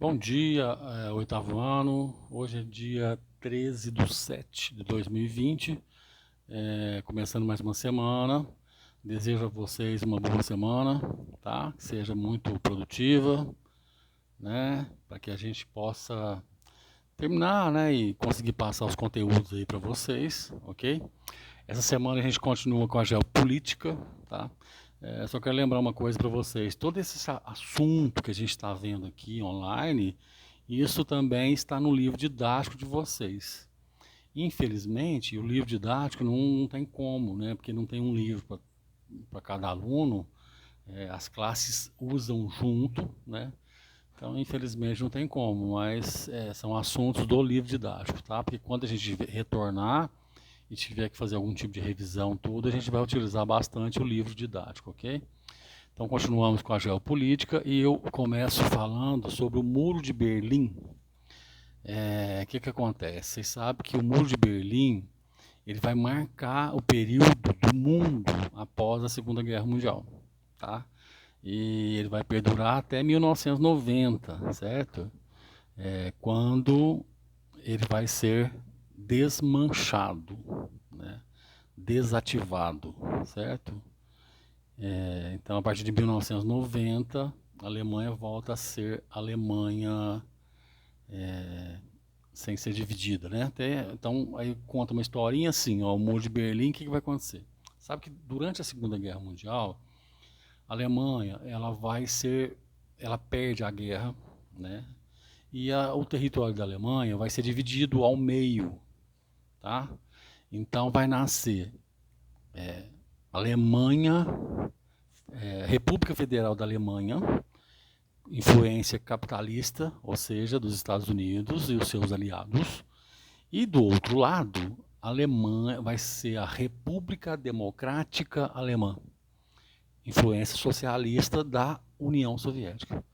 Bom dia, oitavo ano. Hoje é dia 13/7/2020, começando mais uma semana. Desejo a vocês uma boa semana, tá? Que seja muito produtiva, né? Para que a gente possa terminar, né? E conseguir passar os conteúdos aí para vocês, ok? Essa semana a gente continua com a geopolítica, tá? Só quero lembrar uma coisa para vocês: todo esse assunto que a gente está vendo aqui online, isso também está no livro didático de vocês. Infelizmente, o livro didático não tem como, né? Porque não tem um livro para cada aluno. As classes usam junto, né? Então, infelizmente, não tem como, mas são assuntos do livro didático, tá? Porque quando a gente retornar e tiver que fazer algum tipo de revisão, tudo, a gente vai utilizar bastante o livro didático, ok? Então, continuamos com a geopolítica e eu começo falando sobre o Muro de Berlim. Que acontece? Vocês sabem que o Muro de Berlim ele vai marcar o período do mundo após a Segunda Guerra Mundial, tá? E ele vai perdurar até 1990, certo? Quando ele vai ser desmanchado, né? Desativado, certo? Então, a partir de 1990, a Alemanha volta a ser Alemanha sem ser dividida, né? Então, aí conta uma historinha assim, ó, o Muro de Berlim, o que vai acontecer? Sabe que durante a Segunda Guerra Mundial, a Alemanha, ela perde a guerra, né? E o território da Alemanha vai ser dividido ao meio, tá? Então vai nascer Alemanha, República Federal da Alemanha, influência capitalista, ou seja, dos Estados Unidos e os seus aliados. E do outro lado, a Alemanha vai ser a República Democrática Alemã, influência socialista da União Soviética.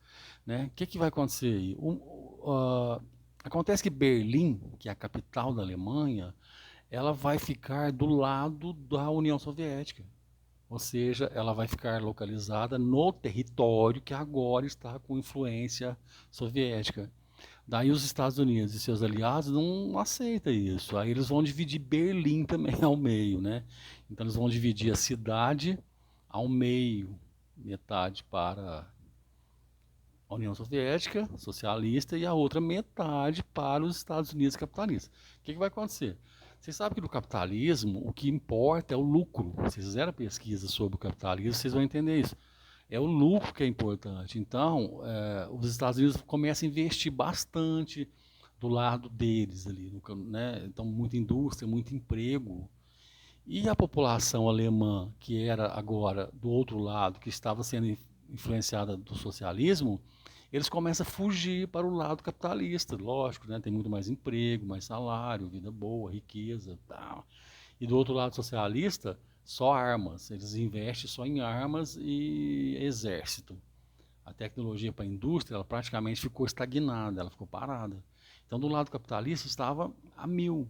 Né? O que vai acontecer aí? Acontece que Berlim, que é a capital da Alemanha, ela vai ficar do lado da União Soviética. Ou seja, ela vai ficar localizada no território que agora está com influência soviética. Daí os Estados Unidos e seus aliados não aceitam isso. Aí eles vão dividir Berlim também ao meio, né? Então eles vão dividir a cidade ao meio, metade para a União Soviética, socialista, e a outra metade para os Estados Unidos capitalistas. O que vai acontecer? Vocês sabem que no capitalismo o que importa é o lucro. Se vocês fizeram pesquisa sobre o capitalismo, vocês vão entender isso. É o lucro que é importante. Então, os Estados Unidos começam a investir bastante do lado deles ali, né? Então, muita indústria, muito emprego. E a população alemã, que era agora do outro lado, que estava sendo influenciada do socialismo, eles começam a fugir para o lado capitalista, lógico, né? Tem muito mais emprego, mais salário, vida boa, riqueza, tal. E do outro lado socialista, só armas. Eles investem só em armas e exército. A tecnologia para a indústria, ela praticamente ficou estagnada, ela ficou parada. Então, do lado capitalista, estava a mil.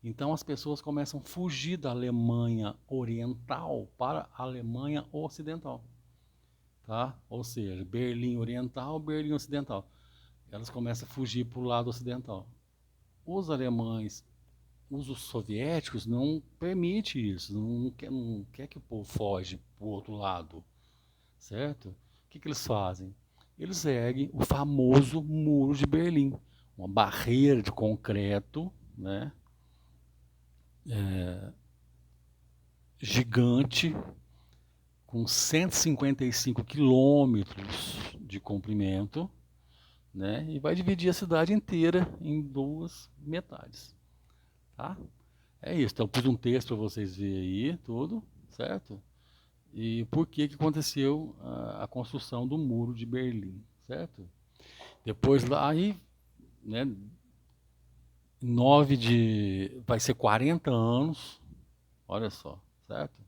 Então, as pessoas começam a fugir da Alemanha oriental para a Alemanha ocidental. Tá? Ou seja, Berlim Oriental, Berlim Ocidental. Elas começam a fugir para o lado ocidental. Os alemães, os soviéticos não permitem isso, não quer que o povo foge para o outro lado, certo? O que eles fazem? Eles erguem o famoso Muro de Berlim, uma barreira de concreto, né, gigante, com 155 quilômetros de comprimento, né, e vai dividir a cidade inteira em duas metades, tá? É isso, então eu pus um texto para vocês verem aí, tudo, certo? E por que aconteceu a construção do Muro de Berlim, certo? Depois lá, aí, né, vai ser 40 anos, olha só, certo?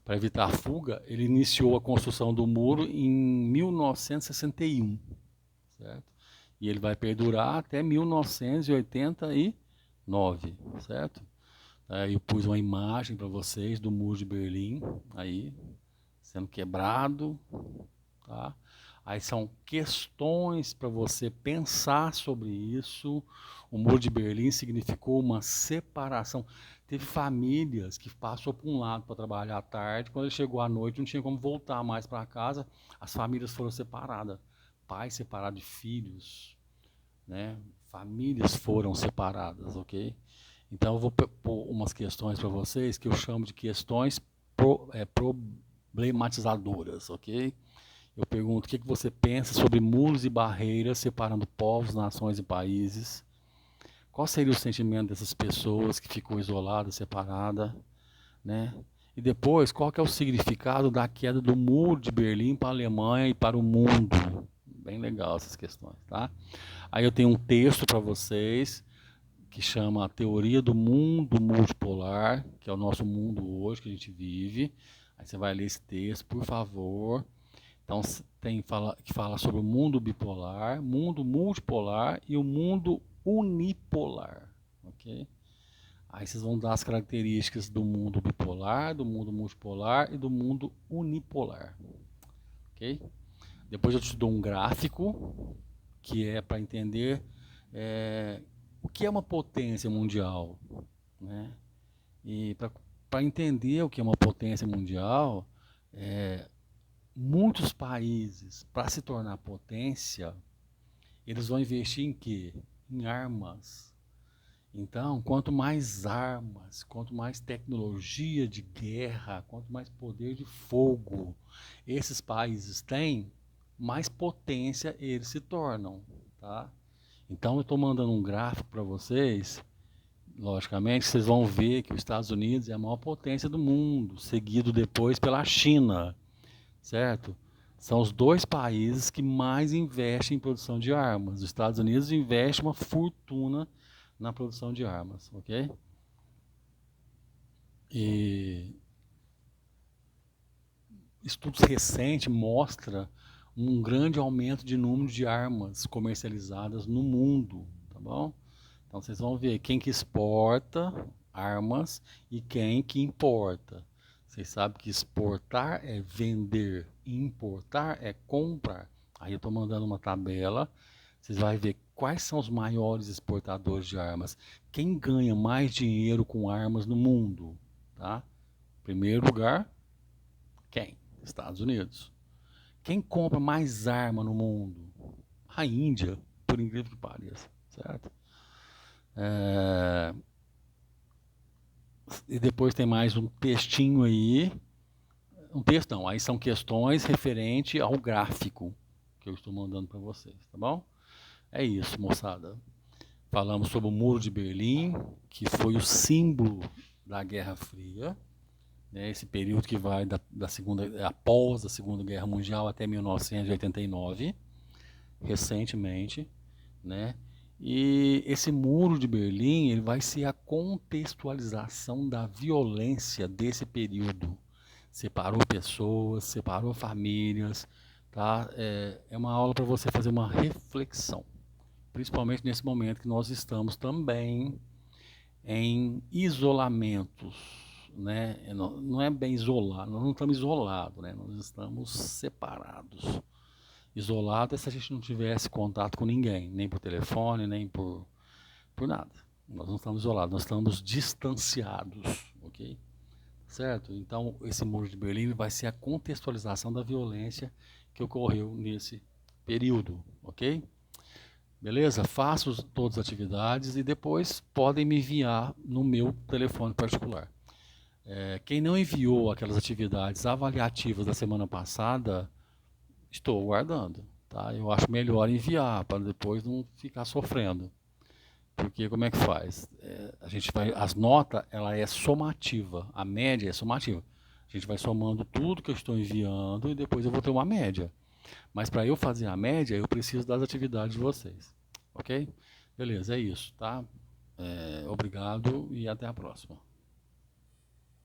Para evitar a fuga, ele iniciou a construção do muro em 1961, certo? E ele vai perdurar até 1989, certo? Aí eu pus uma imagem para vocês do Muro de Berlim, aí, sendo quebrado, tá? Aí são questões para você pensar sobre isso. O Muro de Berlim significou uma separação. Teve famílias que passou por um lado para trabalhar à tarde, quando ele chegou à noite não tinha como voltar mais para casa, as famílias foram separadas. Pais separados de filhos, né? Famílias foram separadas, ok? Então eu vou pôr umas questões para vocês que eu chamo de questões problematizadoras, ok? Eu pergunto o que você pensa sobre muros e barreiras separando povos, nações e países. Qual seria o sentimento dessas pessoas que ficou isolada, separada, né? E depois, qual que é o significado da queda do muro de Berlim para a Alemanha e para o mundo? Bem legal essas questões, tá? Aí eu tenho um texto para vocês que chama a Teoria do Mundo Multipolar, que é o nosso mundo hoje que a gente vive. Aí você vai ler esse texto, por favor. Então tem que fala sobre o mundo bipolar, mundo multipolar e o mundo unipolar, ok? Aí vocês vão dar as características do mundo bipolar, do mundo multipolar e do mundo unipolar, ok? Depois eu te dou um gráfico que é para entender o que é uma potência mundial, né? E para entender o que é uma potência mundial, muitos países, para se tornar potência, eles vão investir em quê? Em armas. Então, quanto mais armas, quanto mais tecnologia de guerra, quanto mais poder de fogo esses países têm, mais potência eles se tornam, tá? Então, eu estou mandando um gráfico para vocês. Logicamente, vocês vão ver que os Estados Unidos é a maior potência do mundo, seguido depois pela China, certo? São os dois países que mais investem em produção de armas. Os Estados Unidos investe uma fortuna na produção de armas, ok? E estudos recentes mostram um grande aumento de número de armas comercializadas no mundo, tá bom? Então vocês vão ver quem que exporta armas e quem que importa. Vocês sabem que exportar é vender, importar é comprar. Aí eu estou mandando uma tabela, vocês vão ver quais são os maiores exportadores de armas. Quem ganha mais dinheiro com armas no mundo? Tá? Primeiro lugar, quem? Estados Unidos. Quem compra mais arma no mundo? A Índia, por incrível que pareça, certo? E depois tem mais um textinho aí. Um texto não, aí são questões referente ao gráfico que eu estou mandando para vocês, tá bom? É isso, moçada. Falamos sobre o Muro de Berlim, que foi o símbolo da Guerra Fria, né? Esse período que vai após a Segunda Guerra Mundial até 1989, recentemente, né? E esse Muro de Berlim, ele vai ser a contextualização da violência desse período. Separou pessoas, separou famílias, tá? É uma aula para você fazer uma reflexão, principalmente nesse momento que nós estamos também em isolamentos, né? Não é bem isolado, nós não estamos isolados, né? Nós estamos separados. Isolado é se a gente não tivesse contato com ninguém, nem por telefone, nem por nada. Nós não estamos isolados, nós estamos distanciados, ok? Certo? Então, esse Muro de Berlim vai ser a contextualização da violência que ocorreu nesse período, ok? Beleza? Faço todas as atividades e depois podem me enviar no meu telefone particular. Quem não enviou aquelas atividades avaliativas da semana passada, estou guardando, tá? Eu acho melhor enviar para depois não ficar sofrendo. Porque como é que faz? As notas, ela é somativa, a média é somativa. A gente vai somando tudo que eu estou enviando e depois eu vou ter uma média. Mas para eu fazer a média, eu preciso das atividades de vocês, ok? Beleza, é isso, tá? Obrigado e até a próxima.